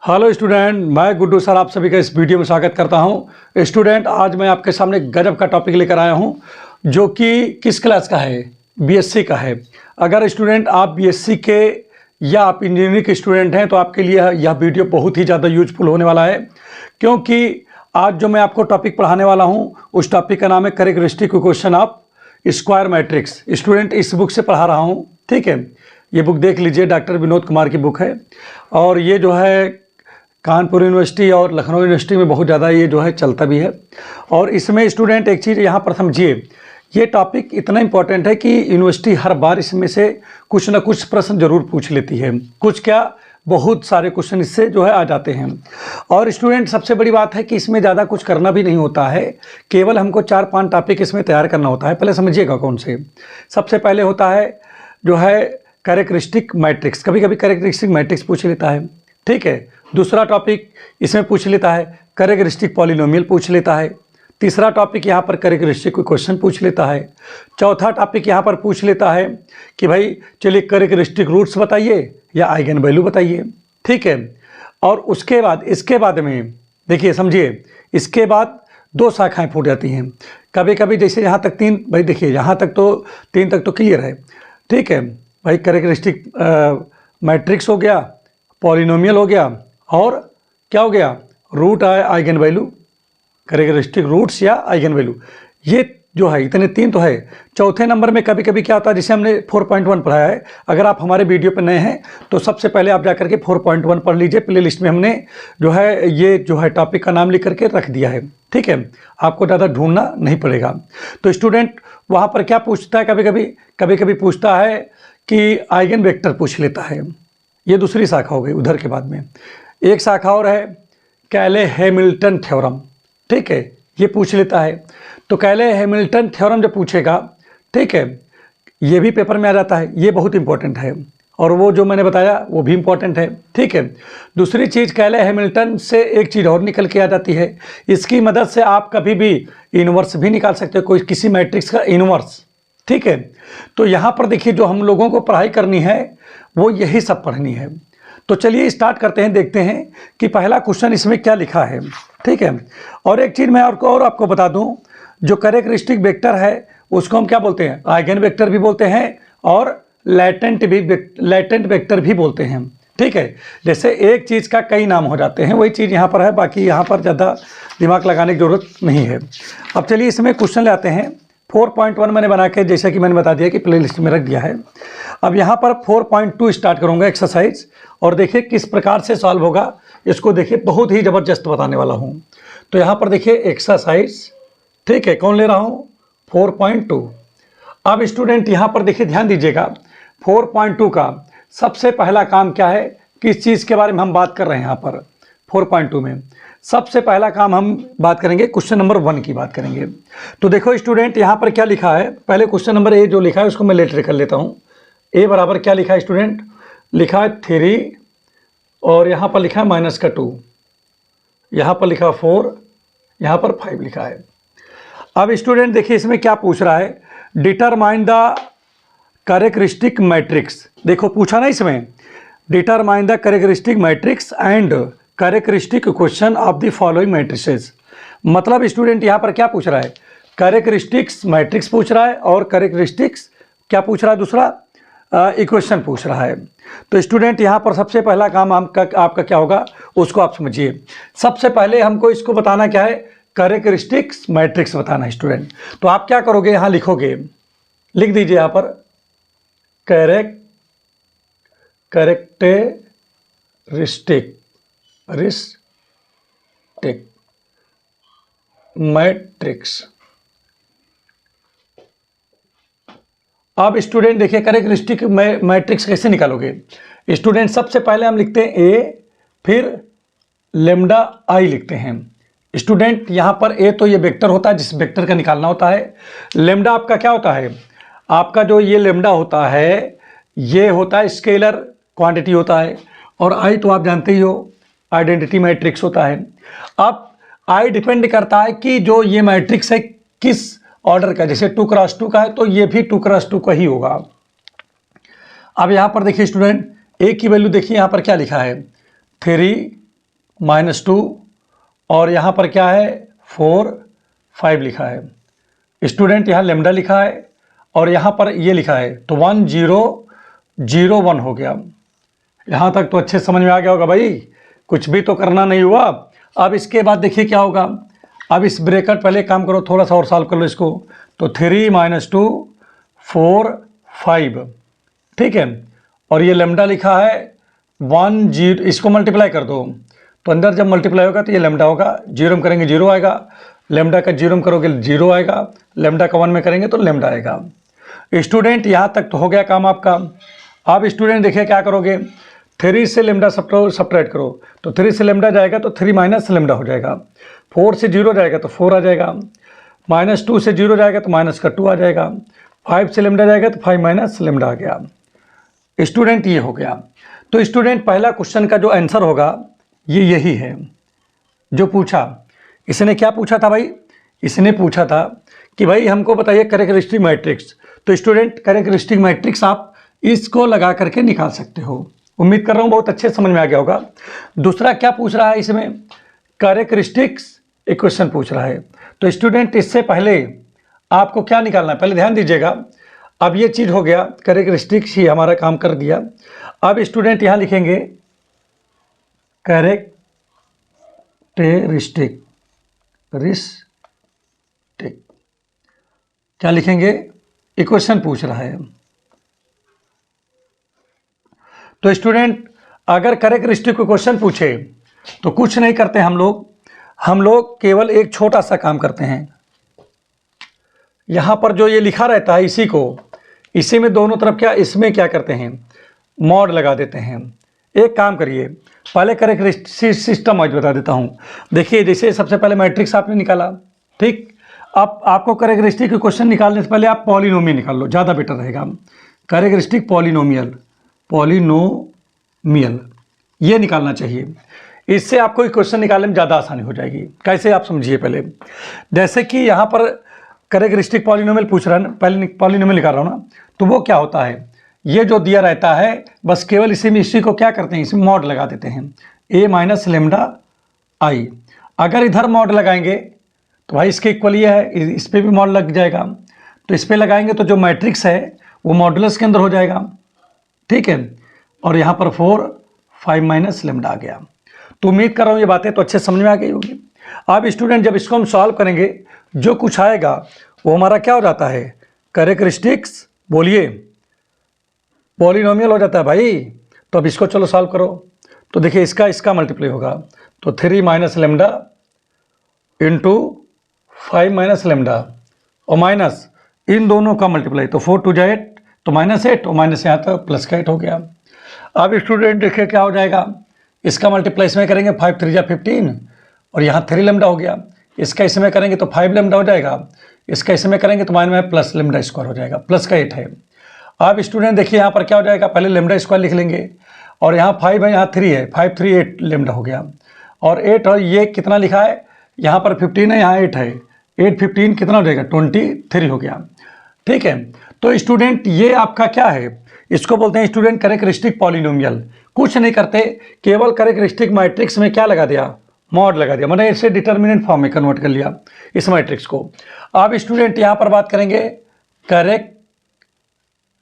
Hello student, मैं Guddu sir आप सभी का इस वीडियो में स्वागत करता हूं। स्टूडेंट, आज मैं आपके सामने गजब का टॉपिक लेकर आया हूं जो कि किस क्लास का है, बीएससी का है। अगर स्टूडेंट आप बीएससी के या आप इंजीनियरिंग के स्टूडेंट हैं तो आपके लिए यह वीडियो बहुत ही ज़्यादा यूजफुल होने वाला है, क्योंकि आज जो मैं आपको टॉपिक पढ़ाने वाला हूँ उस टॉपिक का नाम है characteristic equation of square matrix. Student, इस बुक से पढ़ा रहा हूँ, ठीक है। ये बुक देख लीजिए, डॉक्टर विनोद कुमार की बुक है और ये जो है कानपुर यूनिवर्सिटी और लखनऊ यूनिवर्सिटी में बहुत ज़्यादा ये जो है चलता भी है। और इसमें स्टूडेंट एक चीज़ यहाँ पर समझिए, ये टॉपिक इतना इम्पोर्टेंट है कि यूनिवर्सिटी हर बार इसमें से कुछ ना कुछ प्रश्न जरूर पूछ लेती है। कुछ क्या, बहुत सारे क्वेश्चन इससे जो है आ जाते हैं। और स्टूडेंट, सबसे बड़ी बात है कि इसमें ज़्यादा कुछ करना भी नहीं होता है, केवल हमको 4-5 टॉपिक इसमें तैयार करना होता है। पहले समझिएगा कौन से। सबसे पहले होता है जो है कैरेक्टरिस्टिक मैट्रिक्स। कभी कभी कैरेक्टरिस्टिक मैट्रिक्स पूछ लेता है, ठीक है। दूसरा टॉपिक इसमें पूछ लेता है कैरेक्टरिस्टिक पॉलिनोमियल पूछ लेता है। तीसरा टॉपिक यहाँ पर कैरेक्टरिस्टिक इक्वेशन पूछ लेता है। चौथा टॉपिक यहाँ पर पूछ लेता है कि भाई चलिए कैरेक्टरिस्टिक रूट्स बताइए या आइगन वैल्यू बताइए, ठीक है। और उसके बाद इसके बाद में देखिए, समझिए, इसके बाद 2 शाखाएं फूट जाती हैं कभी कभी। जैसे यहाँ तक 3, भाई देखिए यहाँ तक तो 3 तक तो क्लियर है, ठीक है भाई। कैरेक्टरिस्टिक मैट्रिक्स हो गया, पॉलिनोमियल हो गया और क्या हो गया, रूट है, आइगन वैल्यू, कैरेक्टरिस्टिक रूट्स या आइगन वैल्यू। ये जो है इतने 3 तो है। चौथे नंबर में कभी कभी क्या होता है, जैसे हमने 4.1 पढ़ाया है। अगर आप हमारे वीडियो पर नए हैं तो सबसे पहले आप जाकर के 4.1 पढ़ लीजिए। प्ले लिस्ट में हमने जो है ये जो है टॉपिक का नाम लिख करके रख दिया है, ठीक है। आपको ज़्यादा ढूंढना नहीं पड़ेगा। तो स्टूडेंट, वहाँ पर क्या पूछता है, कभी कभी पूछता है कि आइगन वेक्टर पूछ लेता है। ये दूसरी शाखा हो गई। उधर के बाद में एक शाखा और है कैले हैमिल्टन थ्योरम, ठीक है, ये पूछ लेता है। तो कैले हैमिल्टन थ्योरम जब पूछेगा, ठीक है, ये भी पेपर में आ जाता है, ये बहुत इंपॉर्टेंट है। और वो जो मैंने बताया वो भी इंपॉर्टेंट है, ठीक है। दूसरी चीज़, कैले हैमिल्टन से एक चीज़ और निकल के आ जाती है। इसकी मदद से आप कभी भी इनवर्स भी निकाल सकते हो, कोई किसी मैट्रिक्स का इनवर्स, ठीक है। तो यहाँ पर देखिए, जो हम लोगों को पढ़ाई करनी है वो यही सब पढ़नी है। तो चलिए स्टार्ट करते हैं, देखते हैं कि पहला क्वेश्चन इसमें क्या लिखा है, ठीक है। और एक चीज़ मैं और आपको बता दूं, जो कैरेक्टरिस्टिक वेक्टर है उसको हम क्या बोलते हैं, आइगन वेक्टर भी बोलते हैं और लैटेंट वेक्टर भी बोलते हैं, ठीक है। जैसे एक चीज़ का कई नाम हो जाते हैं, वही चीज़ यहाँ पर है, बाकी यहाँ पर ज़्यादा दिमाग लगाने की ज़रूरत नहीं है। अब चलिए इसमें क्वेश्चन ले आते हैं। 4.1 मैंने बना के, जैसा कि मैंने बता दिया कि प्ले लिस्ट में रख दिया है। अब यहाँ पर 4.2 स्टार्ट करूँगा एक्सरसाइज, और देखिए किस प्रकार से सॉल्व होगा। इसको देखिए, बहुत ही ज़बरदस्त बताने वाला हूँ। तो यहाँ पर देखिए एक्सरसाइज, ठीक है, कौन ले रहा हूँ, 4.2। अब स्टूडेंट यहाँ पर देखिए, ध्यान दीजिएगा, 4.2 का सबसे पहला काम क्या है, किस चीज़ के बारे में हम बात कर रहे हैं। यहाँ पर 4.2 में सबसे पहला काम हम बात करेंगे, क्वेश्चन नंबर 1 की बात करेंगे। तो देखो स्टूडेंट, यहाँ पर क्या लिखा है, पहले क्वेश्चन नंबर ए जो लिखा है उसको मैं लेटर कर लेता हूँ। ए बराबर क्या लिखा है स्टूडेंट, लिखा है 3 और यहाँ पर लिखा है -2, यहाँ पर लिखा 4, यहाँ पर 5 लिखा है। अब स्टूडेंट देखिए इसमें क्या पूछ रहा है, डिटरमाइन द कैरेक्टरिस्टिक मैट्रिक्स। देखो पूछा ना इसमें, determine the characteristic matrix and characteristic equation of the following matrices. मतलब स्टूडेंट यहाँ पर क्या पूछ रहा है, कैरेक्टरिस्टिक्स मैट्रिक्स पूछ रहा है और कैरेक्टरिस्टिक्स क्या पूछ रहा है, दूसरा इक्वेशन पूछ रहा है। तो स्टूडेंट यहाँ पर सबसे पहला काम आपका क्या होगा, उसको आप समझिए। सबसे पहले हमको इसको बताना क्या है, कैरेक्टरिस्टिक्स मैट्रिक्स बताना है स्टूडेंट। तो आप क्या करोगे, यहाँ लिखोगे, लिख दीजिए यहाँ पर कैरेक्टरिस्टिक मैट्रिक्स। अब स्टूडेंट देखिए कैरेक्टरिस्टिक मैट्रिक्स कैसे निकालोगे। स्टूडेंट सबसे पहले हम लिखते हैं ए, फिर लेम्डा आई लिखते हैं। स्टूडेंट यहाँ पर ए तो ये वेक्टर होता है, जिस वेक्टर का निकालना होता है। लेम्डा आपका क्या होता है, आपका जो ये लेम्डा होता है ये होता है स्केलर क्वांटिटी होता है, और आई तो आप जानते ही हो आइडेंटिटी मैट्रिक्स होता है। अब आई डिपेंड करता है कि जो ये मैट्रिक्स है किस ऑर्डर का, जैसे 2x2 का है तो ये भी 2x2 का ही होगा। अब यहाँ पर देखिए स्टूडेंट, ए की वैल्यू देखिए यहाँ पर क्या लिखा है, 3 -2 और यहाँ पर क्या है 4 5 लिखा है। स्टूडेंट यहाँ लेमडा लिखा है और यहाँ पर ये लिखा है, तो 1 0 0 1 हो गया। यहाँ तक तो अच्छे समझ में आ गया होगा भाई, कुछ भी तो करना नहीं हुआ। अब इसके बाद देखिए क्या होगा। अब इस ब्रेकेट पहले काम करो, थोड़ा सा और सॉल्व कर लो इसको। तो 3 - 2 4 5, ठीक है। और ये लेमडा लिखा है 1 0, इसको मल्टीप्लाई कर दो। तो अंदर जब मल्टीप्लाई होगा तो ये लेमडा होगा, 0 में करेंगे 0 आएगा, लेमडा का 0 में करोगे 0 आएगा, लेमडा का 1 में करेंगे तो लेमडा आएगा। स्टूडेंट यहाँ तक तो हो गया काम आपका। अब स्टूडेंट देखिए क्या करोगे, 3 से लेमडा सब्ट्रैक्ट करो, तो 3 से लेमडा जाएगा तो 3 माइनस लेमडा हो जाएगा। 4 से 0 जाएगा तो 4 आ जाएगा, -2 से 0 जाएगा तो माइनस का 2 आ जाएगा, 5 से लेमडा जाएगा तो 5 माइनस लेमडा आ गया। स्टूडेंट ये हो गया। तो स्टूडेंट पहला क्वेश्चन का जो आंसर होगा ये यही है जो पूछा। इसने क्या पूछा था भाई, इसने पूछा था कि भाई हमको बताइए कैरेक्टरिस्टिक मैट्रिक्स। तो स्टूडेंट कैरेक्टरिस्टिक मैट्रिक्स आप इसको लगा करके निकाल सकते हो। उम्मीद कर रहा हूँ बहुत अच्छे समझ में आ गया होगा। दूसरा क्या पूछ रहा है, इसमें कैरेक्टरिस्टिक्स इक्वेशन पूछ रहा है। तो स्टूडेंट इससे पहले आपको क्या निकालना है, पहले ध्यान दीजिएगा। अब ये चीज़ हो गया, कैरेक्टरिस्टिक्स ही हमारा काम कर दिया। अब स्टूडेंट यहाँ लिखेंगे कैरेक्टरिस्टिक क्या लिखेंगे, इक्वेशन पूछ रहा है। तो स्टूडेंट अगर कैरेक्टरिस्टिक क्वेश्चन पूछे तो कुछ नहीं करते हम लोग केवल एक छोटा सा काम करते हैं। यहाँ पर जो ये लिखा रहता है इसी में दोनों तरफ इसमें क्या करते हैं, मॉड लगा देते हैं। एक काम करिए, पहले कैरेक्टरिस्टिक सिस्टम आज बता देता हूँ। देखिए जैसे सबसे पहले मैट्रिक्स आपने निकाला, ठीक। अब आपको कैरेक्टरिस्टिक क्वेश्चन निकालने से पहले आप पॉलिनोमियल निकाल लो, ज़्यादा बेटर रहेगा। कैरेक्टरिस्टिक पॉलिनोमियल ये निकालना चाहिए। इससे आपको क्वेश्चन निकालने में ज़्यादा आसानी हो जाएगी। कैसे आप समझिए पहले, जैसे कि यहाँ पर कैरेक्टरिस्टिक पॉलिनोमियल पूछ रहा है ना, पहले पॉलिनोमियल निकाल रहा हूँ ना, तो वो क्या होता है, ये जो दिया रहता है बस केवल इसी को क्या करते हैं, इसमें मॉड लगा देते हैं, a माइनस लेमडा आई। अगर इधर मॉड लगाएंगे तो भाई इसके इक्वल ये है, इस पर भी मॉड लग जाएगा। तो इस पर लगाएंगे तो जो मैट्रिक्स है वो मॉडुलस के अंदर हो जाएगा, ठीक है। और यहाँ पर 4 5 माइनस लेमडा आ गया। तो उम्मीद कर रहा हूँ ये बातें तो अच्छे समझ में आ गई होगी। अब स्टूडेंट जब इसको हम सॉल्व करेंगे जो कुछ आएगा वो हमारा क्या हो जाता है, कैरेक्टरिस्टिक्स बोलिए पॉलिनोमियल हो जाता है भाई। तो अब इसको चलो सॉल्व करो। तो देखिए इसका मल्टीप्लाई होगा, तो 3 minus lambda into 5 minus lambda और माइनस इन दोनों का मल्टीप्लाई, तो 4 2 जा 8, तो -8 और माइनस यहाँ तक प्लस का 8 हो गया। अब स्टूडेंट देखिए क्या हो जाएगा, इसका मल्टीप्लाई इसमें करेंगे 5 3 जा 15 और यहाँ 3 लेमडा हो गया। इसका इसमें करेंगे तो 5 लेमडा हो जाएगा, इसका इसमें करेंगे तो माइनस में प्लस लेमडा स्क्वायर हो जाएगा, प्लस का 8 है। अब स्टूडेंट देखिए यहाँ पर क्या हो जाएगा, पहले लेमडा स्क्वायर लिख लेंगे और यहाँ 5 है, यहाँ 3 है, 5 3 8 लेमडा हो गया। और 8 और ये कितना लिखा है, यहाँ पर 15 है, यहाँ 8 है, 8 15 कितना हो जाएगा 23 हो गया, ठीक है। तो स्टूडेंट ये आपका क्या है, इसको बोलते हैं स्टूडेंट कैरेक्टरिस्टिक पॉलिनोमियल। कुछ नहीं करते, केवल कैरेक्टरिस्टिक मैट्रिक्स में क्या लगा दिया, मॉड लगा दिया, मतलब इसे डिटर्मिनेंट फॉर्म में कन्वर्ट कर लिया इस मैट्रिक्स को। अब स्टूडेंट यहाँ पर बात करेंगे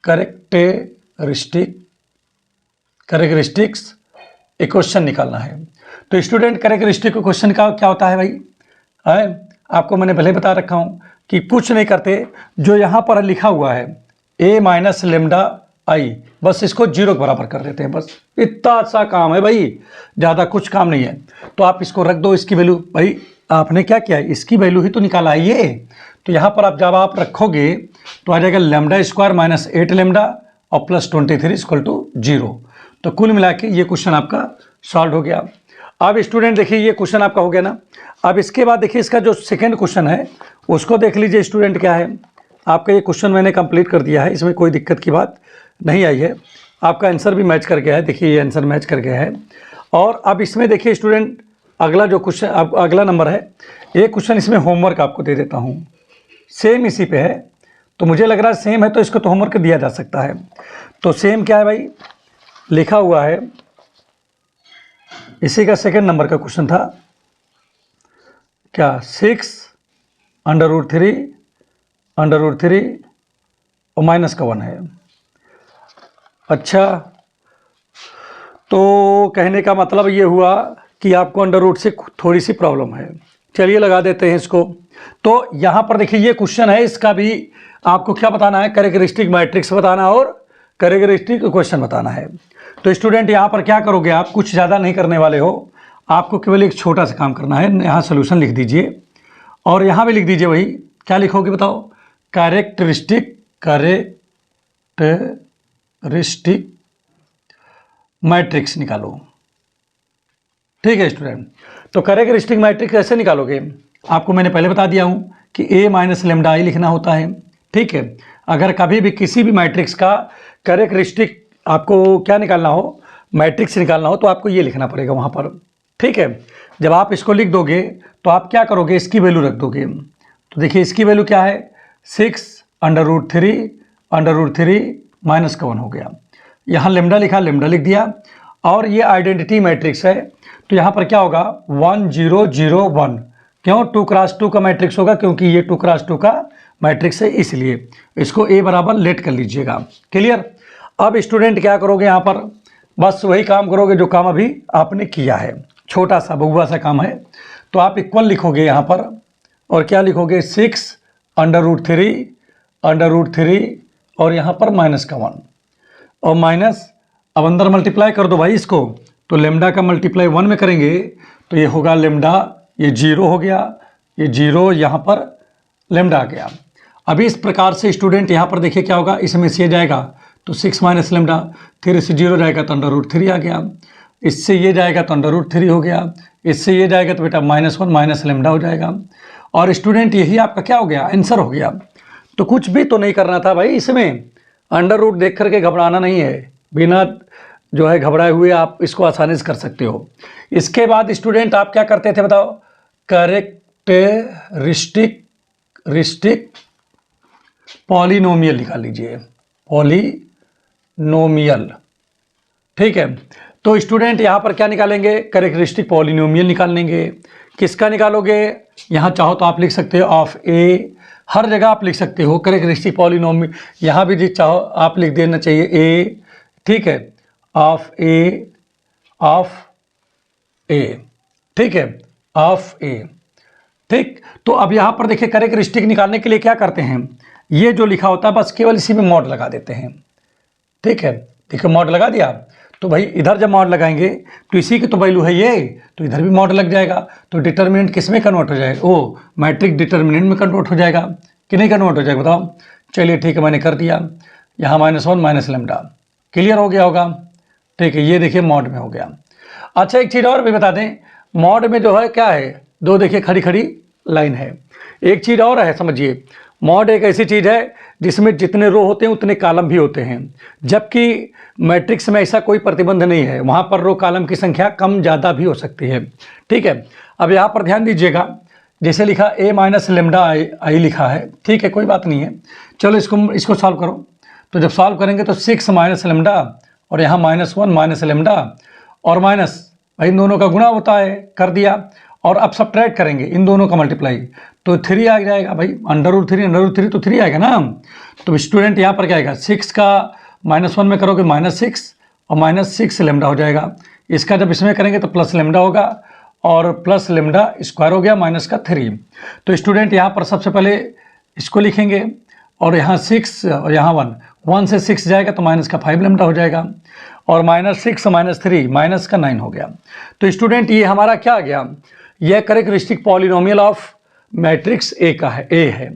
कैरेक्टरिस्टिक्स इक्वेशन निकालना है। तो स्टूडेंट कैरेक्टरिस्टिक इक्वेशन का क्या होता है भाई, है आपको मैंने पहले बता रखा हूँ कि कुछ नहीं करते, जो यहाँ पर लिखा हुआ है a माइनस लेमडा आई, बस इसको 0 के बराबर कर देते हैं, बस इतना सा काम है भाई, ज़्यादा कुछ काम नहीं है। तो आप इसको रख दो, इसकी वैल्यू, भाई आपने क्या किया है, इसकी वैल्यू ही तो निकाला है ये। तो यहाँ पर आप जब आप रखोगे तो आ जाएगा लेमडा स्क्वायर माइनस 8 लेमडा और प्लस 23 इक्वल टू 0। तो कुल मिला के ये क्वेश्चन आपका सॉल्व हो गया। अब स्टूडेंट देखिए ये क्वेश्चन आपका हो गया ना। अब इसके बाद देखिए इसका जो सेकेंड क्वेश्चन है उसको देख लीजिए स्टूडेंट, क्या है आपका। ये क्वेश्चन मैंने कंप्लीट कर दिया है, इसमें कोई दिक्कत की बात नहीं आई है, आपका आंसर भी मैच कर गया है। देखिए ये आंसर मैच कर गया है। और अब इसमें देखिए स्टूडेंट अगला जो क्वेश्चन, अब अगला नंबर है, एक क्वेश्चन इसमें होमवर्क आपको दे देता हूँ, सेम इसी पे है। तो मुझे लग रहा है सेम है तो इसको तो होमवर्क दिया जा सकता है। तो सेम क्या है भाई, लिखा हुआ है इसी का सेकंड नंबर का क्वेश्चन था क्या, 6√3 और माइनस का 1 है। अच्छा, तो कहने का मतलब ये हुआ कि आपको अंडर रूट से थोड़ी सी प्रॉब्लम है। चलिए लगा देते हैं इसको। तो यहाँ पर देखिए ये क्वेश्चन है, इसका भी आपको क्या बताना है, कैरेक्टरिस्टिक मैट्रिक्स बताना और कैरेक्टरिस्टिक इक्वेशन बताना है। तो स्टूडेंट यहाँ पर क्या करोगे आप, कुछ ज़्यादा नहीं करने वाले हो, आपको केवल एक छोटा सा काम करना है। यहाँ सोल्यूशन लिख दीजिए और यहाँ भी लिख दीजिए वही, क्या लिखोगे बताओ, कैरेक्टरिस्टिक मैट्रिक्स निकालो। ठीक है स्टूडेंट, तो कैरेक्टरिस्टिक मैट्रिक्स कैसे निकालोगे, आपको मैंने पहले बता दिया हूँ कि A माइनस लेमडा आई लिखना होता है। ठीक है, अगर कभी भी किसी भी मैट्रिक्स का कैरेक्टरिस्टिक आपको क्या निकालना हो, मैट्रिक्स निकालना हो, तो आपको ये लिखना पड़ेगा वहाँ पर। ठीक है, जब आप इसको लिख दोगे तो आप क्या करोगे, इसकी वैल्यू रख दोगे। तो देखिए इसकी वैल्यू क्या है, 6√3 माइनस का 1 हो गया। यहाँ लेमडा लिखा, लेमडा लिख दिया, और ये आइडेंटिटी मैट्रिक्स है, तो यहाँ पर क्या होगा 1 0 0 1। क्यों, 2x2 का मैट्रिक्स होगा, क्योंकि ये 2x2 का मैट्रिक्स है, इसलिए इसको A बराबर लेट कर लीजिएगा। क्लियर। अब स्टूडेंट क्या करोगे, यहाँ पर बस वही काम करोगे जो काम अभी आपने किया है, छोटा सा बहुआ सा काम है। तो आप इक्वल लिखोगे यहाँ पर, और क्या लिखोगे 6√3 और यहाँ पर माइनस का 1 और माइनस, अब अंदर मल्टीप्लाई कर दो भाई इसको, तो लेमडा का मल्टीप्लाई 1 में करेंगे तो ये होगा लेमडा, ये 0 हो गया, ये 0, यहाँ पर लेमडा आ गया। अभी इस प्रकार से स्टूडेंट यहाँ पर देखिए क्या होगा, इसमें से ये जाएगा तो 6 माइनस लेमडा, फिर इससे 0 जाएगा तो अंडर√3 आ गया, इससे ये जाएगा तो अंडर√3 हो गया, इससे ये जाएगा तो बेटा -1 माइनस लेमडा हो जाएगा। और स्टूडेंट यही आपका क्या हो गया, आंसर हो गया। तो कुछ भी तो नहीं करना था भाई इसमें, अंडर रूट देख करके घबराना नहीं है, बिना जो है घबराए हुए आप इसको आसानी से कर सकते हो। इसके बाद स्टूडेंट आप क्या करते थे बताओ, कैरेक्टरिस्टिक पॉलिनोमियल निकाल लीजिए, पॉलिनोमियल। ठीक है, तो स्टूडेंट यहाँ पर क्या निकालेंगे, कैरेक्टरिस्टिक पॉलिनोमियल निकाल लेंगे। किसका निकालोगे, यहाँ चाहो तो आप लिख सकते हो ऑफ ए, हर जगह आप लिख सकते हो कैरेक्टरिस्टिक पॉलिनोमियल, यहाँ भी चाहो आप लिख देना चाहिए ए। ठीक है, ऑफ ए, ठीक है, ऑफ ए। ठीक, तो अब यहाँ पर देखिए कैरेक्टरिस्टिक निकालने के लिए क्या करते हैं, ये जो लिखा होता है बस केवल इसी में मॉड लगा देते हैं। ठीक है, देखिए मॉड लगा दिया, तो भाई इधर जब मॉड लगाएंगे तो इसी की तो वैल्यू है ये, तो इधर भी मॉड लग जाएगा, तो डिटर्मिनेंट किस में कन्वर्ट हो जाएगा, ओ मैट्रिक डिटर्मिनेंट में कन्वर्ट हो जाएगा कि नहीं कन्वर्ट हो जाएगा बताओ। चलिए ठीक है, मैंने कर दिया, यहाँ -1 माइनस लेमडा, क्लियर हो गया होगा। ठीक है, ये देखिए मॉड में हो गया। अच्छा एक चीज़ और भी बता दें, मॉड में जो है क्या है, दो देखिए खड़ी खड़ी लाइन है। एक चीज़ और है समझिए, मॉड एक ऐसी चीज़ है जिसमें जितने रो होते हैं उतने कॉलम भी होते हैं, जबकि मैट्रिक्स में ऐसा कोई प्रतिबंध नहीं है, वहाँ पर रो कॉलम की संख्या कम ज़्यादा भी हो सकती है। ठीक है, अब यहाँ पर ध्यान दीजिएगा, जैसे लिखा a माइनस लेमडा आई लिखा है, ठीक है कोई बात नहीं है। चलो इसको सॉल्व करो, तो जब सॉल्व करेंगे तो 6 माइनस लेमडा और यहाँ -1 माइनस लेमडा और माइनस, भाई इन दोनों का गुणा होता है, कर दिया, और अब सब्ट्रैक्ट करेंगे इन दोनों का मल्टीप्लाई, तो 3 आ जाएगा भाई, अंडर रूट 3 तो 3 आएगा ना। तो स्टूडेंट यहाँ पर क्या आएगा, 6 का -1 में करोगे -6 और -6 लेमडा हो जाएगा, इसका जब इसमें करेंगे तो प्लस लेमडा होगा और प्लस लेमडा स्क्वायर हो गया माइनस का 3। तो स्टूडेंट यहाँ पर सबसे पहले इसको लिखेंगे और यहाँ 6 और यहाँ 1 से 6 जाएगा तो माइनस का 5 लेमडा हो जाएगा और -6 -3 माइनस का 9 हो गया। तो स्टूडेंट ये हमारा क्या आ गया, यह characteristic polynomial of matrix A का है, ए है।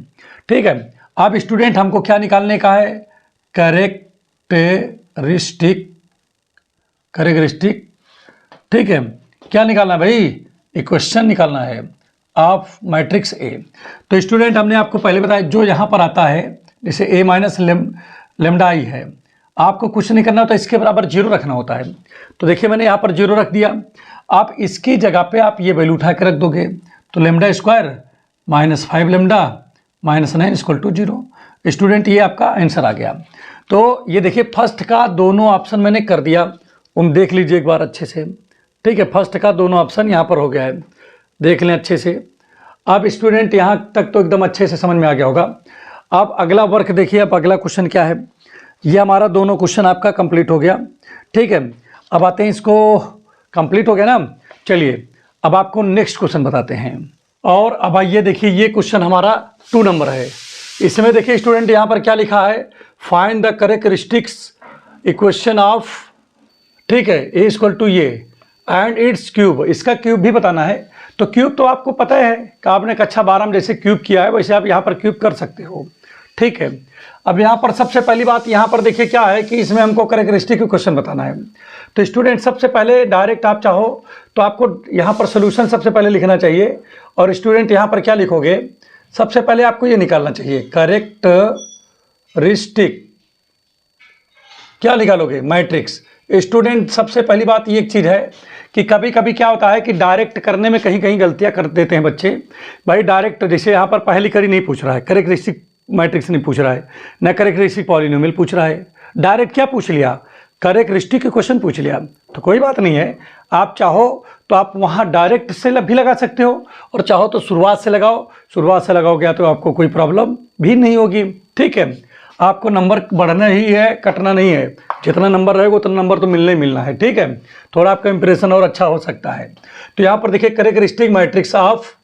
ठीक है, अब स्टूडेंट हमको क्या निकालने का है, कैरेक्टरिस्टिक। ठीक है, क्या निकालना है भाई, इक्वेशन निकालना है ऑफ मैट्रिक्स ए। तो स्टूडेंट हमने आपको पहले बताया, जो यहाँ पर आता है जैसे a माइनस लेमडा आई है, आपको कुछ नहीं करना होता, इसके बराबर 0 रखना होता है। तो देखिए मैंने यहाँ पर 0 रख दिया, आप इसकी जगह पे आप ये वैल्यू उठा के रख दोगे, तो लेमडा स्क्वायर -5 लेमडा -9 = 0। स्टूडेंट ये आपका आंसर आ गया। तो ये देखिए फर्स्ट का दोनों ऑप्शन मैंने कर दिया, देख लीजिए एक बार अच्छे से, ठीक है, फर्स्ट का दोनों ऑप्शन यहाँ पर हो गया है, देख लें अच्छे से। अब स्टूडेंट यहाँ तक तो एकदम अच्छे से समझ में आ गया होगा। अब अगला वर्क देखिए, अब अगला क्वेश्चन क्या है। ये हमारा दोनों क्वेश्चन आपका कंप्लीट हो गया, ठीक है। अब आते हैं, इसको कंप्लीट हो गया ना, चलिए अब आपको नेक्स्ट क्वेश्चन बताते हैं। और अब आइए देखिए, ये क्वेश्चन हमारा 2 नंबर है। इसमें देखिए स्टूडेंट यहाँ पर क्या लिखा है, find the characteristics equation of, ठीक है, ए इक्वल टू ये एंड इट्स क्यूब। इसका क्यूब भी बताना है। तो क्यूब तो आपको पता है कि आपने कक्षा 12 में जैसे क्यूब किया है वैसे आप यहाँ पर क्यूब कर सकते हो, ठीक है। अब यहाँ पर सबसे पहली बात यहाँ पर देखिए क्या है कि इसमें हमको कैरेक्टरिस्टिक क्वेश्चन बताना है। तो स्टूडेंट सबसे पहले डायरेक्ट आप चाहो तो आपको यहाँ पर सोल्यूशन सबसे पहले लिखना चाहिए। और स्टूडेंट यहाँ पर क्या लिखोगे, सबसे पहले आपको ये निकालना चाहिए कैरेक्टरिस्टिक, क्या निकालोगे, मैट्रिक्स। स्टूडेंट सबसे पहली बात ये एक चीज़ है कि कभी कभी क्या होता है कि डायरेक्ट करने में कहीं कहीं गलतियाँ कर देते हैं बच्चे। भाई डायरेक्ट जैसे यहाँ पर पहली कड़ी नहीं पूछ रहा है, कैरेक्टरिस्टिक मैट्रिक्स नहीं पूछ रहा है, न कैरेक्टरिस्टिक पॉलिनोमियल पूछ रहा है, डायरेक्ट क्या पूछ लिया, कैरेक्टरिस्टिक के क्वेश्चन पूछ लिया। तो कोई बात नहीं है, आप चाहो तो आप वहाँ डायरेक्ट से भी लगा सकते हो और चाहो तो शुरुआत से लगाओ। शुरुआत से लगाओगे तो आपको कोई प्रॉब्लम भी नहीं होगी, ठीक है। आपको नंबर बढ़ना ही है, कटना नहीं है। जितना नंबर रहेगा उतना नंबर तो मिलना ही मिलना है, ठीक है। थोड़ा आपका इंप्रेशन और अच्छा हो सकता है। तो यहाँ पर देखिए कैरेक्टरिस्टिक मैट्रिक्स ऑफ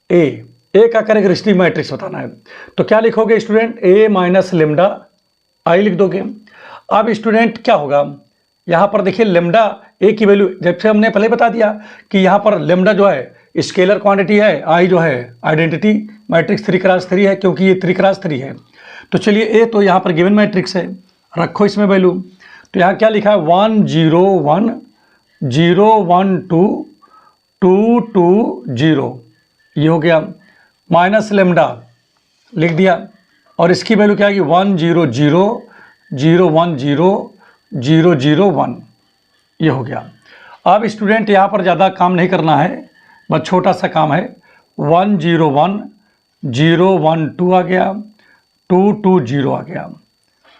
ए का कैरेक्टरिस्टिक मैट्रिक्स बताना है। तो क्या लिखोगे student, A minus lambda I लिख दोगे। अब स्टूडेंट क्या होगा, यहाँ पर देखिए लेमडा ए की वैल्यू, जैसे हमने पहले बता दिया कि यहाँ पर लेमडा जो है स्केलर क्वांटिटी है, आई जो है आइडेंटिटी मैट्रिक्स 3x3 है, क्योंकि ये 3x3 है। तो चलिए ए तो यहाँ पर गिवन मैट्रिक्स है, रखो इसमें वैल्यू। तो यहाँ क्या लिखा है, 1 0 1 0 1 2 2 2 0, ये हो गया। माइनस लेमडा लिख दिया और इसकी वैल्यू क्या आएगी, 1 0 0 0 1 0 0 0 1, ये हो गया। अब स्टूडेंट यहाँ पर ज़्यादा काम नहीं करना है, बस छोटा सा काम है। 1 0 1 0 1 2 आ गया, 2 2 0 आ गया।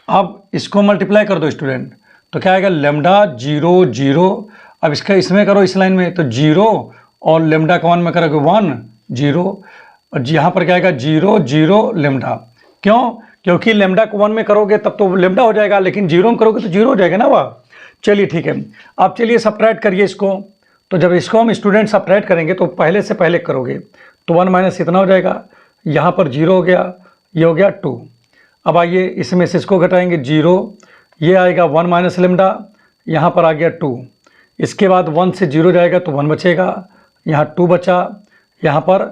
अब इसको मल्टीप्लाई कर दो स्टूडेंट, तो क्या आएगा, लेमडा 0 0। अब इसका इसमें करो, इस लाइन में तो 0 और लेमडा का 1 में करोगे 1 0, और यहाँ पर क्या आएगा 0 0 लेमडा। क्यों, क्योंकि लेमडा को 1 में करोगे तब तो लेमडा हो जाएगा, लेकिन 0 में करोगे तो 0 हो जाएगा ना वह। चलिए ठीक है, अब चलिए सब्ट्रैक्ट करिए इसको। तो जब इसको हम स्टूडेंट सब्ट्रैक्ट करेंगे तो पहले से पहले करोगे तो 1 माइनस इतना हो जाएगा, यहाँ पर 0 हो गया, ये हो गया 2। अब आइए इसमें से इसको घटाएंगे 0, ये आएगा 1 माइनस लेमडा, यहाँ पर आ गया 2। इसके बाद 1 से 0 जाएगा तो 1 बचेगा, यहाँ 2 बचा, यहाँ पर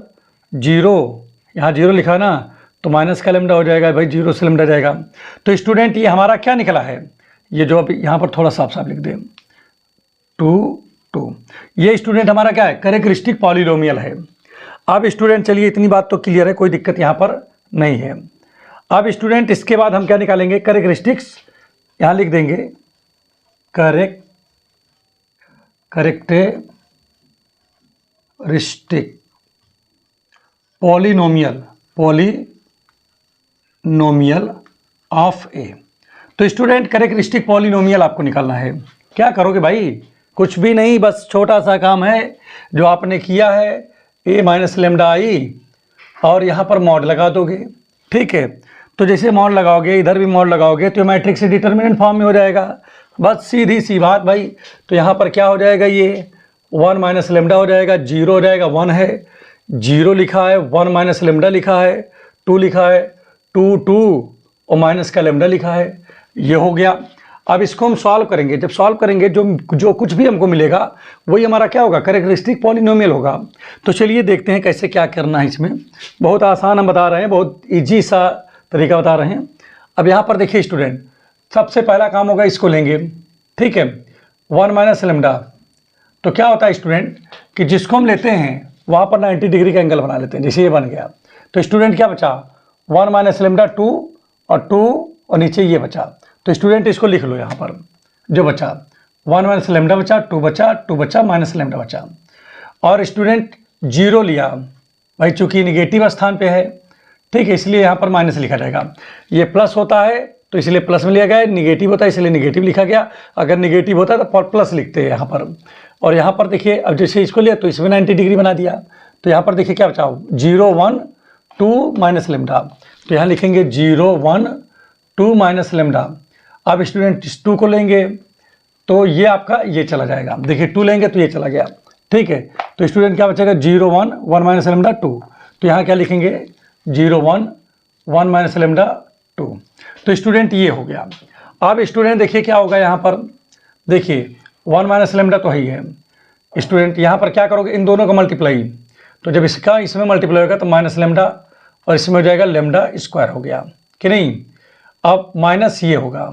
0, यहाँ 0 लिखा ना तो माइनस का लेमडा हो जाएगा, भाई 0 से लेमडा जाएगा। तो स्टूडेंट ये हमारा क्या निकला है, ये जो अब यहाँ पर थोड़ा साफ साफ लिख दें 2 2, ये स्टूडेंट हमारा क्या है, कैरेक्टरिस्टिक पॉलिनोमियल है। अब स्टूडेंट चलिए इतनी बात तो क्लियर है, कोई दिक्कत यहाँ पर नहीं है। अब स्टूडेंट इसके बाद हम क्या निकालेंगे, कैरेक्टरिस्टिक्स, यहाँ लिख देंगे कैरेक्टरिस्टिक पॉलिनोमियल ऑफ ए। तो स्टूडेंट कैरेक्टरिस्टिक पॉलिनोमियल आपको निकालना है। क्या करोगे भाई, कुछ भी नहीं, बस छोटा सा काम है जो आपने किया है, ए माइनस लेमडा आई और यहाँ पर मॉड लगा दोगे, ठीक है। तो जैसे मॉड लगाओगे इधर भी मॉड लगाओगे तो मैट्रिक्स डिटर्मिनेंट फॉर्म में हो जाएगा, बस सीधी सी बात भाई। तो यहाँ पर क्या हो जाएगा, ये 1 माइनस लेमडा हो जाएगा, 0 हो जाएगा, 1 है, 0 लिखा है, 1 माइनस लेमडा लिखा है, 2 लिखा है, 2 2 और माइनस का लेमडा लिखा है, ये हो गया। अब इसको हम सॉल्व करेंगे, जब सॉल्व करेंगे जो कुछ भी हमको मिलेगा वही हमारा क्या होगा, कैरेक्टरिस्टिक पॉलिनोमियल होगा। तो चलिए देखते हैं कैसे क्या करना है। इसमें बहुत आसान हम बता रहे हैं, बहुत ईजी सा तरीका बता रहे हैं। अब यहाँ पर देखिए स्टूडेंट, सबसे पहला काम होगा, इसको लेंगे, ठीक है, 1 माइनस लेमडा। तो क्या होता है स्टूडेंट कि जिसको हम लेते हैं वहाँ पर 90 डिग्री का एंगल बना लेते हैं, जैसे ये बन गया। तो स्टूडेंट क्या बचा, 1 माइनस लेमडा 2 और 2 और नीचे ये बचा। तो स्टूडेंट इसको लिख लो, यहाँ पर जो बचा 1 माइनस लेमडा बचा, 2 बचा, 2 बचा, माइनस लेमडा बचा। और स्टूडेंट 0 लिया, भाई चूंकि निगेटिव स्थान पे है, ठीक है, इसलिए यहाँ पर माइनस लिखा जाएगा। ये प्लस होता है तो इसलिए प्लस में लिया गया है, निगेटिव होता है इसलिए निगेटिव लिखा गया। अगर निगेटिव होता है तो प्लस लिखते हैं यहाँ पर। और यहाँ पर देखिए अब जैसे इसको लिया तो इसमें 90 डिग्री बना दिया, तो यहाँ पर देखिए क्या बचा 0 1 2 माइनस लेमडा, तो यहाँ लिखेंगे 0 1 2 माइनस लेमडा। अब स्टूडेंट इस 2 को लेंगे तो ये आपका ये चला जाएगा, देखिए 2 लेंगे तो ये चला गया, ठीक है। तो स्टूडेंट क्या बचेगा 0 1 1 माइनस लेमडा 2, तो यहाँ क्या लिखेंगे 0 1 1 माइनस लेमडा 2। तो स्टूडेंट ये हो गया। अब स्टूडेंट देखिए क्या होगा यहाँ पर, देखिए 1 माइनस लेमडा तो ही है स्टूडेंट, यहाँ पर क्या करोगे इन दोनों का मल्टीप्लाई, तो जब इसका इसमें मल्टीप्लाई होगा तो माइनस लेमडा और इसमें हो जाएगा लेमडा स्क्वायर हो गया कि नहीं। अब माइनस ये होगा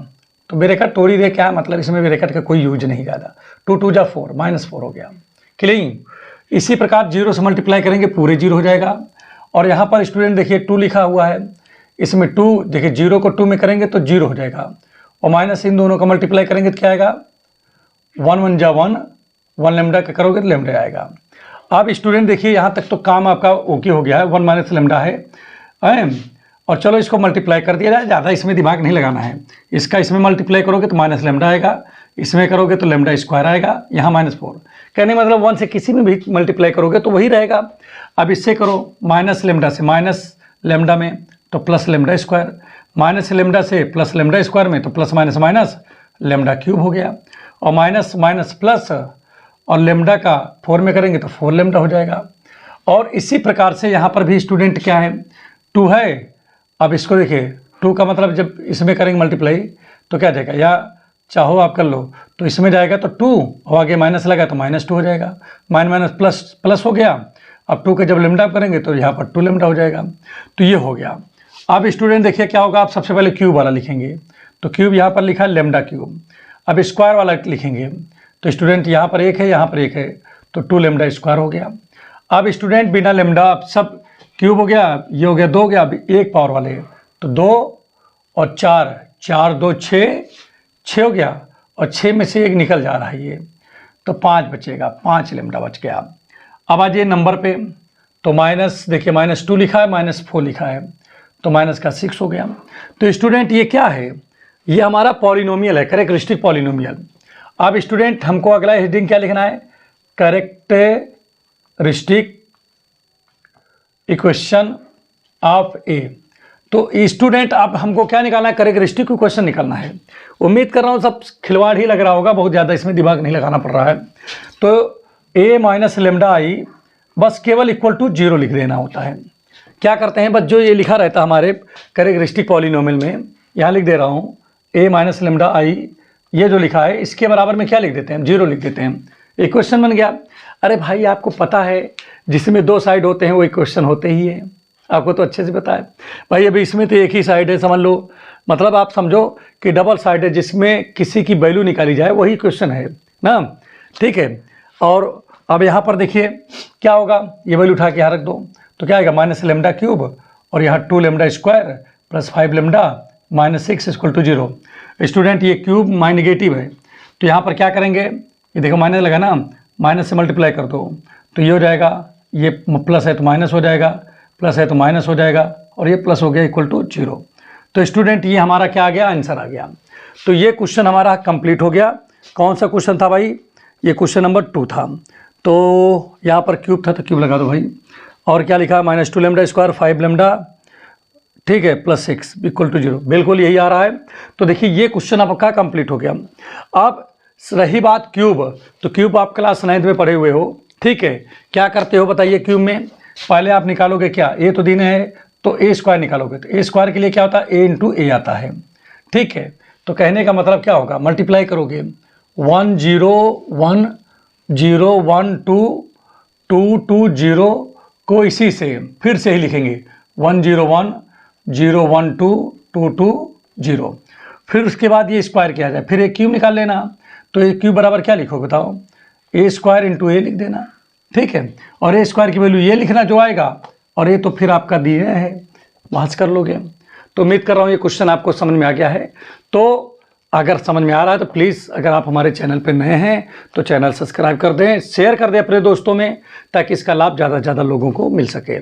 तो ब्रैकेट तोड़ी दे, क्या मतलब इसमें ब्रैकेट का कोई यूज नहीं ज़्यादा, 2 2 जा 4 -4 हो गया कि नहीं। इसी प्रकार 0 से मल्टीप्लाई करेंगे पूरे 0 हो जाएगा। और यहाँ पर स्टूडेंट देखिए 2 लिखा हुआ है, इसमें 2 देखिए 0 को 2 में करेंगे तो 0 हो जाएगा, और माइनस इन दोनों का मल्टीप्लाई करेंगे तो क्या आएगा 1 1 जा 1 1 लेमडा का करोगे तो लेमडा आएगा। अब स्टूडेंट देखिए यहाँ तक तो काम आपका ओके हो गया है, 1 माइनस लेमडा है। और चलो इसको मल्टीप्लाई कर दिया जाए, ज़्यादा इसमें दिमाग नहीं लगाना है। इसका इसमें मल्टीप्लाई करोगे तो माइनस लेमडा आएगा, इसमें करोगे तो लेमडा स्क्वायर आएगा, यहाँ -4। कहने मतलब 1 से किसी में भी मल्टीप्लाई करोगे तो वही रहेगा। अब इससे करो माइनस लेमडा से माइनस लेमडा में तो plus lambda square, minus lambda से प्लस लेमडा स्क्वायर में तो plus minus minus lambda cube हो गया, और माइनस माइनस प्लस और लेमडा का 4 में करेंगे तो 4 लेमडा हो जाएगा। और इसी प्रकार से यहाँ पर भी स्टूडेंट क्या है 2 है। अब इसको देखिए 2 का मतलब जब इसमें करेंगे मल्टीप्लाई तो क्या जाएगा, या चाहो आप कर लो तो इसमें जाएगा तो 2 और आगे माइनस लगा तो -2 हो जाएगा, माइनस प्लस प्लस हो गया। अब 2 के जब लेमडा करेंगे तो यहाँ पर 2 लेमडा हो जाएगा, तो ये हो गया। अब स्टूडेंट देखिए क्या होगा, आप सबसे पहले क्यूब वाला लिखेंगे, तो क्यूब यहाँ पर लिखा है लेमडा क्यूब। अब स्क्वायर वाला लिखेंगे तो स्टूडेंट यहाँ पर 1 है यहाँ पर 1 है तो 2 लेमडा स्क्वायर हो गया। अब स्टूडेंट बिना लेमडा अब सब क्यूब हो गया, ये हो गया 2 हो गया, अब 1 पावर वाले तो 2 और 4 4 2 6 हो गया, और 6 में से 1 निकल जा रहा है ये, तो 5 बचेगा, 5 लेमडा बच गया। अब आ जाइए नंबर पे, तो माइनस देखिए -2 लिखा है -4 लिखा है, तो माइनस का 6 हो गया। तो स्टूडेंट ये क्या है, ये हमारा पॉलिनोमियल है, कैरेक्टरिस्टिक पॉलिनोमियल। अब स्टूडेंट हमको अगला हेडिंग क्या लिखना है, कैरेक्टरिस्टिक इक्वेशन ऑफ ए। तो स्टूडेंट अब हमको क्या निकालना है, कैरेक्टरिस्टिक इक्वेशन निकालना है। उम्मीद कर रहा हूँ सब खिलवाड़ ही लग रहा होगा, बहुत ज़्यादा इसमें दिमाग नहीं लगाना पड़ रहा है। तो a माइनस लेमडा आई बस केवल इक्वल टू 0 लिख देना होता है। क्या करते हैं बस, जो ये लिखा रहता है हमारे कैरेक्टरिस्टिक पॉलिनोमियल में, यहाँ लिख दे रहा हूँ a माइनस लेमडा आई, ये जो लिखा है इसके बराबर में क्या लिख देते हैं 0 लिख देते हैं, इक्वेशन बन गया। अरे भाई आपको पता है जिसमें 2 साइड होते हैं वो इक्वेशन होते ही है, आपको तो अच्छे से पता है भाई। अभी इसमें तो एक ही साइड है समझ लो, मतलब आप समझो कि डबल साइड है जिसमें किसी की वैल्यू निकाली जाए वही क्वेश्चन है ना, ठीक है। और अब यहाँ पर देखिए क्या होगा, ये वैल्यू उठा के यहाँ रख दो तो क्या आएगा माइनस लेमडा क्यूब, और यहाँ 2 lambda square plus 5 lambda -6 = 0। Student ये क्यूब माइ नेगेटिव है, तो यहाँ पर क्या करेंगे, ये देखो माइनस लगा ना, माइनस से मल्टीप्लाई कर दो तो ये हो जाएगा, ये प्लस है तो माइनस हो जाएगा, प्लस है तो माइनस हो जाएगा, और ये प्लस हो गया = 0। तो स्टूडेंट ये हमारा क्या आ गया, आंसर आ गया। तो ये क्वेश्चन हमारा कंप्लीट हो गया। कौन सा क्वेश्चन था भाई, ये क्वेश्चन नंबर 2 था। तो यहाँ पर क्यूब था तो क्यूब लगा दो भाई, और क्या लिखा -2 लेमडा स्क्वायर 5 लेमडा, ठीक है, +6 = 0, बिल्कुल यही आ रहा है। तो देखिए ये क्वेश्चन आपका कंप्लीट हो गया। अब रही बात क्यूब, तो क्यूब आप क्लास 9th में पढ़े हुए हो, ठीक है। क्या करते हो बताइए, क्यूब में पहले आप निकालोगे क्या, ए तो दिन है तो a स्क्वायर निकालोगे, तो a स्क्वायर के लिए क्या होता है a × a आता है, ठीक है। तो कहने का मतलब क्या होगा, मल्टीप्लाई करोगे 1 0 1 0 1 2 2 2 0 को इसी से फिर से ही लिखेंगे 1 0 1 0 1 2 2 2 0, फिर उसके बाद ये स्क्वायर किया जाए, फिर एक क्यूब निकाल लेना। तो ये क्यूब बराबर क्या लिखोगे बताओ, a स्क्वायर × a लिख देना, ठीक है। और a स्क्वायर की वैल्यू ये लिखना जो आएगा, और ये तो फिर आपका दिए है, वहाँ से कर लोगे। तो उम्मीद कर रहा हूँ ये क्वेश्चन आपको समझ में आ गया है। तो अगर समझ में आ रहा है तो प्लीज़ अगर आप हमारे चैनल पर नए हैं तो चैनल सब्सक्राइब कर दें, शेयर कर दें अपने दोस्तों में, ताकि इसका लाभ ज़्यादा से ज़्यादा लोगों को मिल सके।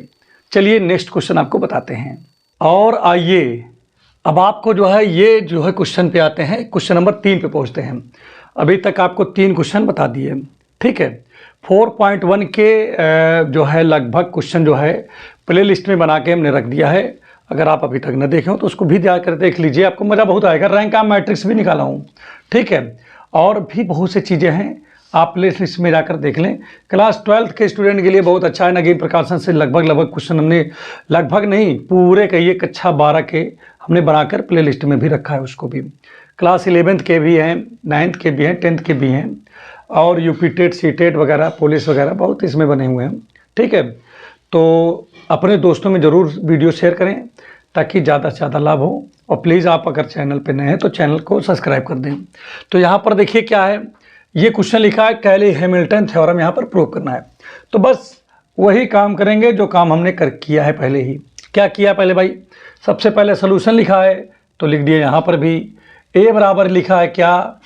चलिए नेक्स्ट क्वेश्चन आपको बताते हैं। और आइए अब आपको जो है ये क्वेश्चन पे आते हैं, क्वेश्चन नंबर 3 पे पहुँचते हैं। अभी तक आपको 3 क्वेश्चन बता दिए, ठीक है। 4.1 के जो है लगभग क्वेश्चन जो है प्ले लिस्ट में बना के हमने रख दिया है। अगर आप अभी तक न देखे हो तो उसको भी जाकर देख लीजिए, आपको मज़ा बहुत आएगा। रैंक का मैट्रिक्स भी निकाला हूँ, ठीक है। और भी बहुत सी चीज़ें हैं, आप प्ले लिस्ट में जाकर देख लें। क्लास 12th के स्टूडेंट के लिए बहुत अच्छा है। नगीन प्रकाशन से लगभग क्वेश्चन हमने, लगभग नहीं पूरे कहिए कक्षा 12 के हमने बनाकर प्ले लिस्ट में भी रखा है। उसको भी क्लास 11th के भी हैं, 9th के भी हैं, 10th के भी हैं, और यूपी टेट, सी टेट वगैरह, पुलिस वगैरह बहुत इसमें बने हुए हैं, ठीक है। तो अपने दोस्तों में ज़रूर वीडियो शेयर करें ताकि ज़्यादा से ज़्यादा लाभ हो। और प्लीज़ आप अगर चैनल पे नए हैं तो चैनल को सब्सक्राइब कर दें। तो यहाँ पर देखिए क्या है, ये क्वेश्चन लिखा है कैली हैमिल्टन थ्योरम यहाँ पर प्रूव करना है। तो बस वही काम करेंगे जो काम हमने किया है पहले ही। क्या किया पहले भाई, सबसे पहले सोल्यूशन लिखा है तो लिख दिया यहाँ पर भी। ए बराबर लिखा है क्या,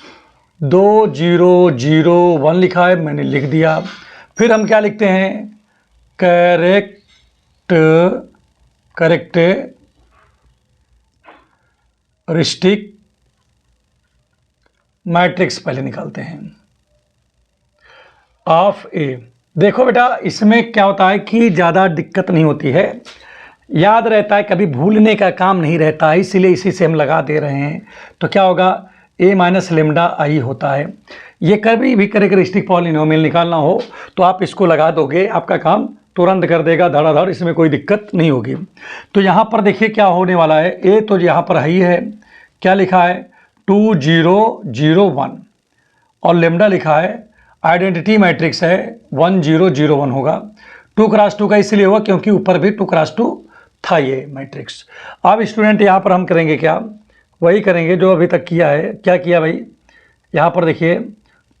2001 लिखा है, मैंने लिख दिया। फिर हम क्या लिखते हैं, कैरेक्टरिस्टिक मैट्रिक्स पहले निकालते हैं ऑफ ए। देखो बेटा, इसमें क्या होता है कि ज़्यादा दिक्कत नहीं होती है, याद रहता है, कभी भूलने का काम नहीं रहता है, इसीलिए इसी से हम लगा दे रहे हैं। तो क्या होगा, a माइनस लेमडा आई होता है। ये कभी भी कैरेक्टरिस्टिक पॉलिनोमियल निकालना हो तो आप इसको लगा दोगे, आपका काम तुरंत कर देगा धड़ाधड़, इसमें कोई दिक्कत नहीं होगी। तो यहाँ पर देखिए क्या होने वाला है, a तो यहाँ पर ही है, क्या लिखा है 2001, और लेमडा लिखा है, आइडेंटिटी मैट्रिक्स है 1001 होगा। 2x2 का इसलिए हुआ क्योंकि ऊपर भी 2x2 था ये मैट्रिक्स। अब स्टूडेंट यहाँ पर हम करेंगे क्या, वही करेंगे जो अभी तक किया है। क्या किया भाई, यहाँ पर देखिए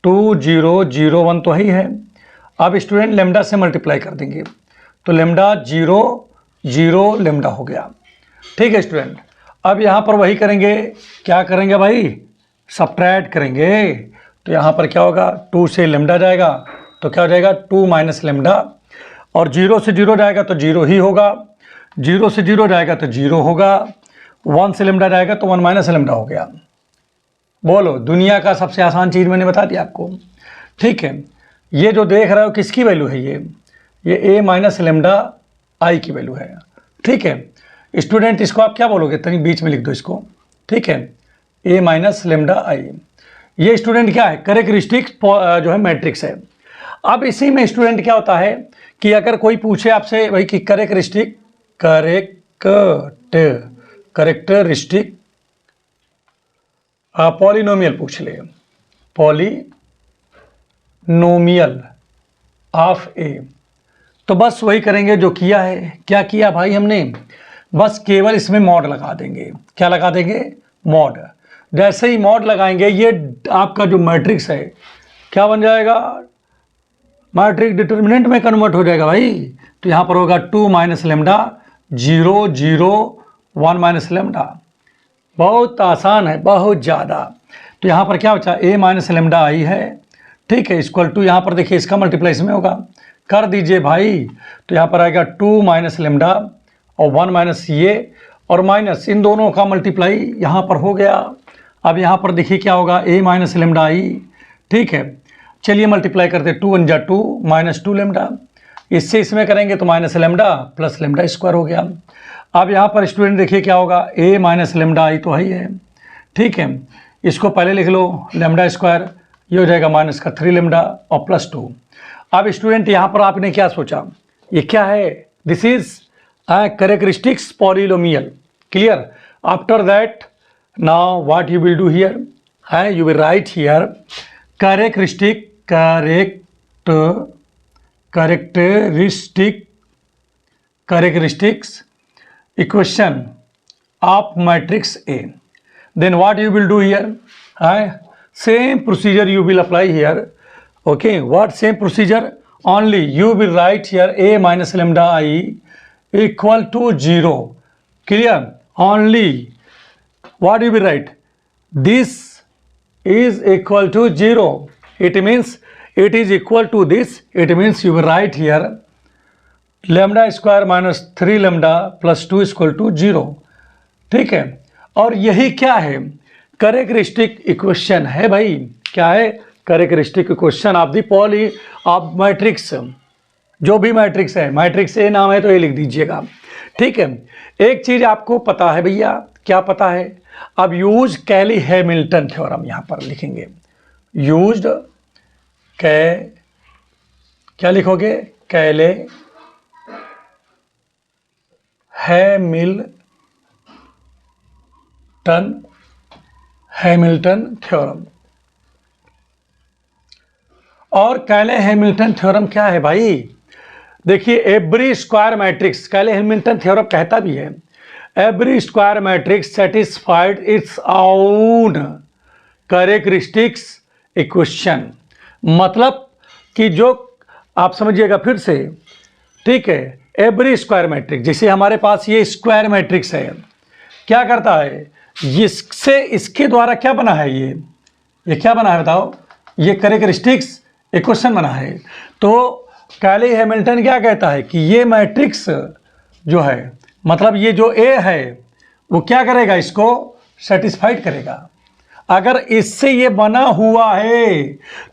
2001 तो ही है। अब स्टूडेंट लेमडा से मल्टीप्लाई कर देंगे तो लेमडा 0 लेमडा हो गया, ठीक है स्टूडेंट। अब यहाँ पर वही करेंगे, क्या करेंगे भाई, सब्ट्रैक्ट करेंगे। तो यहाँ पर क्या होगा, 2 से लेमडा जाएगा तो क्या हो जाएगा 2 माइनस लेमडा, और 0 से 0 जाएगा तो 0 ही होगा, 0 से 0 जाएगा तो 0 होगा, 1 से लेमडा जाएगा तो 1 माइनस लेमडा हो गया। बोलो, दुनिया का सबसे आसान चीज़ मैंने बता दिया आपको, ठीक है। ये जो देख रहे हो किसकी वैल्यू है, ये a माइनस लेमडा आई की वैल्यू है, ठीक है स्टूडेंट। इसको आप क्या बोलोगे, तनी बीच में लिख दो इसको, ठीक है, a माइनस लेमडा आई। ये स्टूडेंट क्या है, कैरेक्टरिस्टिक जो है मैट्रिक्स है। अब इसी में स्टूडेंट क्या होता है कि अगर कोई पूछे आपसे भाई कि कैरेक्टरिस्टिक पॉलिनोमियल पूछ ले, पॉलिनोमियल ऑफ ए, तो बस वही करेंगे जो किया है। क्या किया भाई हमने, बस केवल इसमें मॉड लगा देंगे। क्या लगा देंगे, मॉड। जैसे ही मॉड लगाएंगे ये आपका जो मैट्रिक्स है क्या बन जाएगा, मैट्रिक्स डिटर्मिनेंट में कन्वर्ट हो जाएगा भाई। तो यहाँ पर होगा 2 माइनस लेमडा 0 0 1 माइनस लेमडा। बहुत आसान है, बहुत ज़्यादा। तो यहाँ पर क्या बचा, a माइनस लेमडा आई है, ठीक है, इक्वल टू, यहाँ पर देखिए इसका मल्टीप्लाई इसमें होगा, कर दीजिए भाई। तो यहाँ पर आएगा 2 माइनस लेमडा और 1 माइनस ये, और माइनस इन दोनों का मल्टीप्लाई यहाँ पर हो गया। अब यहाँ पर देखिए क्या होगा, a माइनस लेमडा आई, ठीक है। चलिए मल्टीप्लाई करते, 2 1 जा 2 माइनस 2 लेमडा, इससे इसमें करेंगे तो minus lambda plus lambda square हो गया। अब यहाँ पर स्टूडेंट देखिए क्या होगा, a माइनस लेमडा आई तो ही है, ठीक है, इसको पहले लिख लो लेमडा स्क्वायर, ये हो जाएगा माइनस का 3 लेमडा और प्लस 2। अब स्टूडेंट यहाँ पर आपने क्या सोचा, ये क्या है, this is characteristics polynomial, clear. After that now what you will do here, you will write here characteristics equation of matrix A. Then what you will do here, same procedure you will apply here. Okay, what same procedure, only you will write here a minus lambda I equal to 0, clear. Only what you will write, this is equal to 0, it means it is equal to this, it means you will write here lambda square minus 3 lambda plus 2 equal to 0, ठीक है। और यही क्या है, characteristic equation है भाई, क्या है, characteristic equation of the poly of matrix, जो भी मैट्रिक्स है, मैट्रिक्स ए नाम है तो ये लिख दीजिएगा, ठीक है। एक चीज़ आपको पता है भैया, क्या पता है? अब यूज कैली हैमिल्टन थ्योरम यहाँ पर लिखेंगे, यूज्ड क्या लिखोगे? कैले हैमिल्टन थ्योरम। और कैले हैमिल्टन थ्योरम क्या है भाई? देखिए, एवरी स्क्वायर मैट्रिक्स, कैले हैमिल्टन थ्योरम कहता भी है every square matrix satisfied its own characteristics equation. मतलब कि जो आप समझिएगा फिर से, ठीक है, एवरी स्क्वायर मैट्रिक्स, जैसे हमारे पास ये स्क्वायर मैट्रिक्स है, क्या करता है? इससे इसके द्वारा क्या बना है? ये क्या बना है बताओ? ये कैरेक्टरिस्टिक्स इक्वेशन बना है। तो कैले हैमिल्टन क्या कहता है कि ये मैट्रिक्स जो है, मतलब ये जो ए है वो क्या करेगा? इसको सेटिस्फाइड करेगा। अगर इससे ये बना हुआ है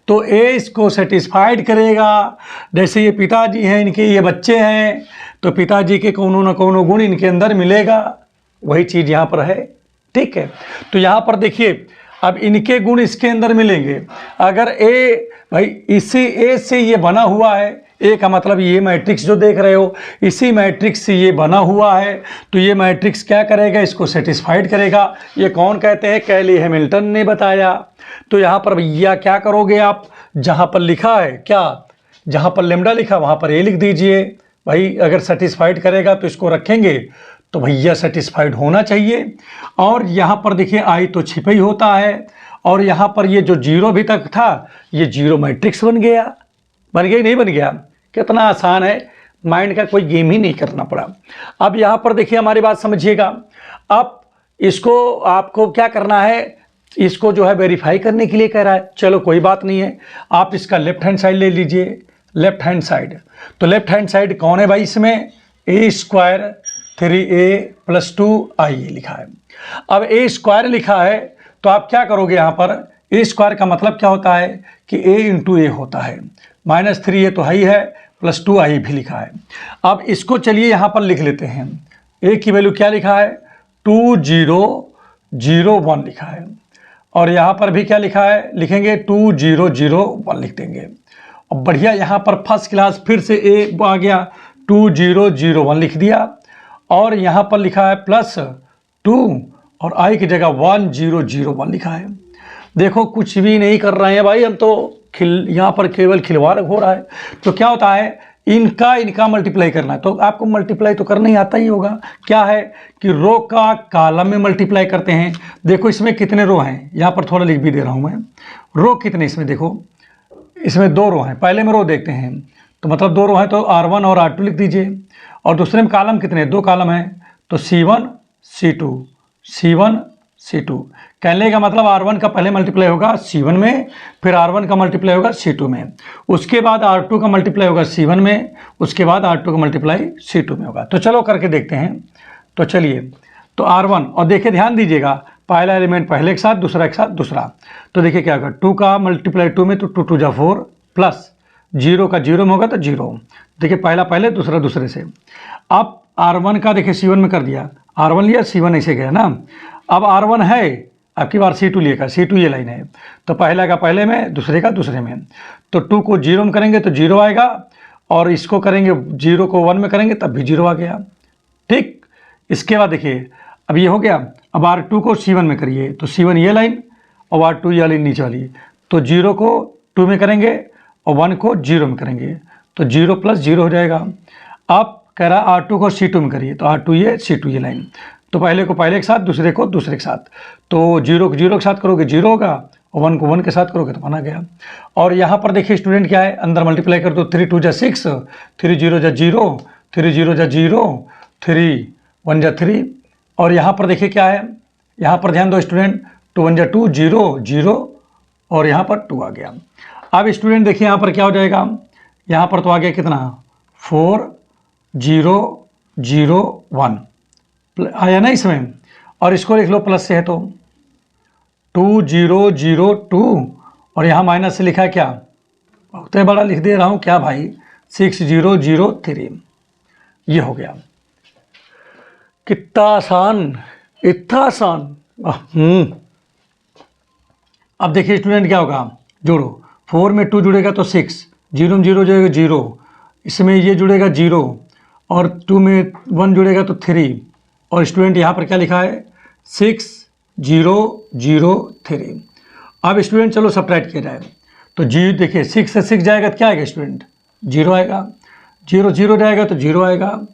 तो ए इसको सेटिस्फाइड करेगा। जैसे ये पिताजी हैं, इनके ये बच्चे हैं, तो पिताजी के कोनो न कोनो गुण इनके अंदर मिलेगा, वही चीज़ यहाँ पर है, ठीक है। तो यहाँ पर देखिए, अब इनके गुण इसके अंदर मिलेंगे। अगर ए भाई इसी ए से ये बना हुआ है, ए का मतलब ये मैट्रिक्स जो देख रहे हो, इसी मैट्रिक्स से ये बना हुआ है, तो ये मैट्रिक्स क्या करेगा? इसको सेटिस्फाइड करेगा। ये कौन कहते हैं? कैले हैमिल्टन ने बताया। तो यहाँ पर भैया क्या करोगे आप? जहाँ पर लिखा है क्या, जहाँ पर लेमडा लिखा वहाँ पर ए लिख दीजिए। भाई अगर सेटिस्फाइड करेगा तो इसको रखेंगे, तो भैया सेटिस्फाइड होना चाहिए। और यहाँ पर देखिए आई तो छिपा ही होता है, और यहाँ पर ये जो जीरो भी तक था, ये जीरो मैट्रिक्स बन गया। बन गया नहीं बन गया? कितना आसान है, माइंड का कोई गेम ही नहीं करना पड़ा। अब यहाँ पर देखिए, हमारी बात समझिएगा। अब इसको आपको क्या करना है? इसको जो है वेरीफाई करने के लिए कह रहा है। चलो कोई बात नहीं है, आप इसका लेफ्ट हैंड साइड ले लीजिए। लेफ्ट हैंड साइड, तो लेफ्ट हैंड साइड कौन है भाई? इसमें ए स्क्वायर 3a + 2i लिखा है। अब ए स्क्वायर लिखा है, तो आप क्या करोगे? यहाँ पर ए स्क्वायर का मतलब क्या होता है कि a × a होता है। -3a तो ही है, + 2i भी लिखा है। अब इसको चलिए यहाँ पर लिख लेते हैं। a की वैल्यू क्या लिखा है? 2001 लिखा है। और यहाँ पर भी क्या लिखा है? लिखेंगे 2001 लिख देंगे। अब बढ़िया, यहाँ पर फर्स्ट क्लास फिर से a आ गया, 2001 लिख दिया। और यहाँ पर लिखा है +2 और i की जगह 1001 लिखा है। देखो कुछ भी नहीं कर रहे हैं भाई हम, तो यहाँ पर केवल खिलवाड़ हो रहा है। तो क्या होता है? इनका मल्टीप्लाई करना है। तो आपको मल्टीप्लाई तो करना ही आता ही होगा। क्या है कि रो का कॉलम में मल्टीप्लाई करते हैं। देखो इसमें कितने रो हैं, यहाँ पर थोड़ा लिख भी दे रहा हूँ मैं। रो कितने इसमें देखो, इसमें 2 रो हैं। पहले में रो देखते हैं, तो मतलब 2 रो हैं, तो R1 और R2 लिख दीजिए। और दूसरे में कॉलम कितने? 2 कॉलम हैं, तो C1 C2 कहने का मतलब R1 का पहले मल्टीप्लाई होगा C1 में, फिर R1 का मल्टीप्लाई होगा C2 में, उसके बाद R2 का मल्टीप्लाई होगा C1 में, उसके बाद R2 का मल्टीप्लाई C2 में होगा। तो चलो करके देखते हैं। तो चलिए, तो R1, और देखिए ध्यान दीजिएगा, पहला एलिमेंट पहले के साथ, दूसरा के साथ दूसरा। तो देखिए क्या होगा, 2 का मल्टीप्लाई 2 में, तो 2 2 जा 4 प्लस 0 का 0 में होगा तो 0। देखिए पहला पहले, दूसरा दूसरे से। अब R1 का देखिए C1 में कर दिया, R1 लिया C1 ऐसे गया ना। अब R1 है, आपकी बार C2 लिएगा, C2 ये लाइन है, तो पहला का पहले में, दूसरे का दूसरे में। तो 2 को 0 में करेंगे तो 0 आएगा, और इसको करेंगे 0 को 1 में करेंगे तब भी 0 आ गया, ठीक। इसके बाद देखिए अब ये हो गया। अब R2 को C1 में करिए, तो C1 ये लाइन और R2 ये लाइन नीचे वाली, तो 0 को 2 में करेंगे और 1 को 0 में करेंगे, तो 0 + 0 हो जाएगा। अब कह रहा R2 को C2 में करिए, तो R2 ये C2 ये लाइन, तो पहले को पहले के साथ, दूसरे को दूसरे के साथ। तो 0 को 0 के साथ करोगे 0 होगा, और 1 को 1 के साथ करोगे तो 1 आ गया। और यहाँ पर देखिए स्टूडेंट क्या है, अंदर मल्टीप्लाई कर दो, 3 2 जा 6, 3 0 जा 0, 3 0 जा 0, 3 1 जा 3। और यहाँ पर देखिए क्या है, यहाँ पर ध्यान दो स्टूडेंट, 2 1 जा 2, 0 0, और यहाँ पर 2 आ गया। अब स्टूडेंट देखिए यहाँ पर क्या हो जाएगा, यहाँ पर तो आ गया कितना, 4 0 0 1 आया ना इसमें। और इसको लिख लो प्लस से है तो 2 0 0 2 और यहाँ माइनस से लिखा है क्या, बहुत ही बड़ा लिख दे रहा हूँ क्या भाई, 6003, ये हो गया। कितना आसान, इतना आसान। अब देखिए स्टूडेंट क्या होगा, जोड़ो, 4 में 2 जुड़ेगा तो 6, 0 में 0 जुड़ेगा 0, इसमें ये जुड़ेगा 0, और 2 में 1 जुड़ेगा तो 3, और स्टूडेंट यहाँ पर क्या लिखा है 6003। अब स्टूडेंट चलो सब्ट्रैक्ट किया जाए, तो जी देखिए 6 से 6 जाएगा तो क्या आएगा स्टूडेंट, 0 आएगा, 0 0 जाएगा तो 0 आएगा,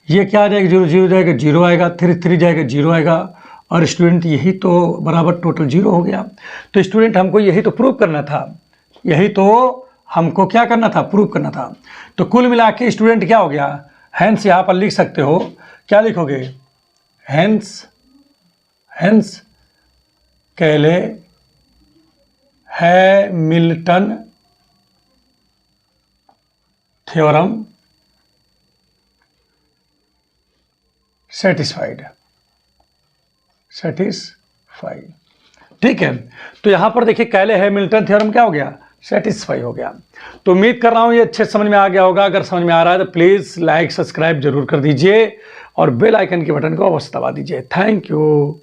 ये क्या आ जाएगा, 0 0 जाएगा 0 आएगा, 3 3 जाएगा 0 आएगा, और स्टूडेंट यही तो बराबर टोटल 0 हो गया। तो स्टूडेंट हमको यही तो प्रूव करना था, यही तो हमको क्या करना था, प्रूव करना था। तो कुल मिला के स्टूडेंट क्या हो गया, हैंस यहाँ पर लिख सकते हो, क्या लिखोगे, हैंस कैले हैमिल्टन थ्योरम सेटिस्फाइड। ठीक है, तो यहां पर देखिए कैले हैमिल्टन थ्योरम क्या हो गया, सेटिस्फाई हो गया। तो उम्मीद कर रहा हूं ये अच्छे समझ में आ गया होगा। अगर समझ में आ रहा है तो प्लीज़ लाइक सब्सक्राइब जरूर कर दीजिए और बेल आइकन के बटन को अवश्य दबा दीजिए। Thank you.